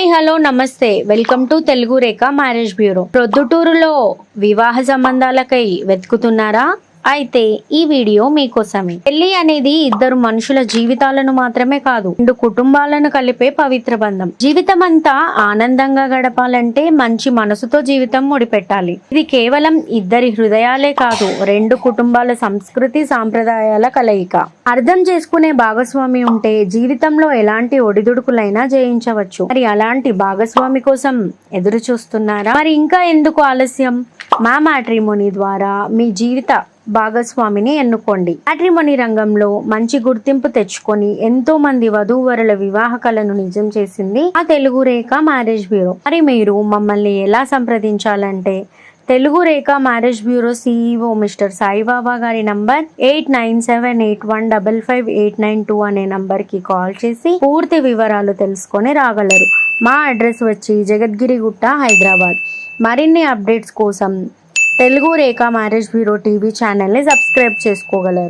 Hi hello నమస్తే welcome to Telugu Rekha marriage bureau. ప్రొద్దుటూరులో వివాహ సంబంధాలకై వెతుకుతున్నారా? అయితే ఈ వీడియో మీకోసమే. పెళ్లి అనేది ఇద్దరు మనుషుల జీవితాలను మాత్రమే కాదు, రెండు కుటుంబాలను కలిపే పవిత్ర బంధం. జీవితం అంతా ఆనందంగా గడపాలంటే మంచి మనసుతో జీవితం ముడిపెట్టాలి. ఇది కేవలం ఇద్దరి హృదయాలే కాదు, రెండు కుటుంబాల సంస్కృతి సాంప్రదాయాల కలయిక. అర్థం చేసుకునే భాగస్వామి ఉంటే జీవితంలో ఎలాంటి ఒడిదుడుకులైనా జయించవచ్చు. మరి అలాంటి భాగస్వామి కోసం ఎదురు చూస్తున్నారా? మరి ఇంకా ఎందుకు ఆలస్యం? మా మ్యాట్రిమోనీ ద్వారా మీ జీవిత భాగస్వామిని ఎన్నుకోండి. మ్యాట్రిమోనీ రంగంలో మంచి గుర్తింపు తెచ్చుకొని ఎంతో మంది వధూవరుల వివాహ కలను నిజం చేసింది ఆ తెలుగు రేఖ మ్యారేజ్ బ్యూరో. మరి మీరు మమ్మల్ని ఎలా సంప్రదించాలంటే Telugu Rekha marriage bureau CEO mister Saibaba గారి నంబర్ 8978155892 అనే నంబర్ కి కాల్ చేసి పూర్తి వివరాలు తెలుసుకొని రాగలరు. మా అడ్రస్ వచ్చి జగద్గిరిగుట్ట, హైదరాబాద్. మరిన్ని అప్డేట్స్ కోసం Telugu Rekha marriage bureau TV ఛానల్ని సబ్స్క్రైబ్ చేసుకోగలరు.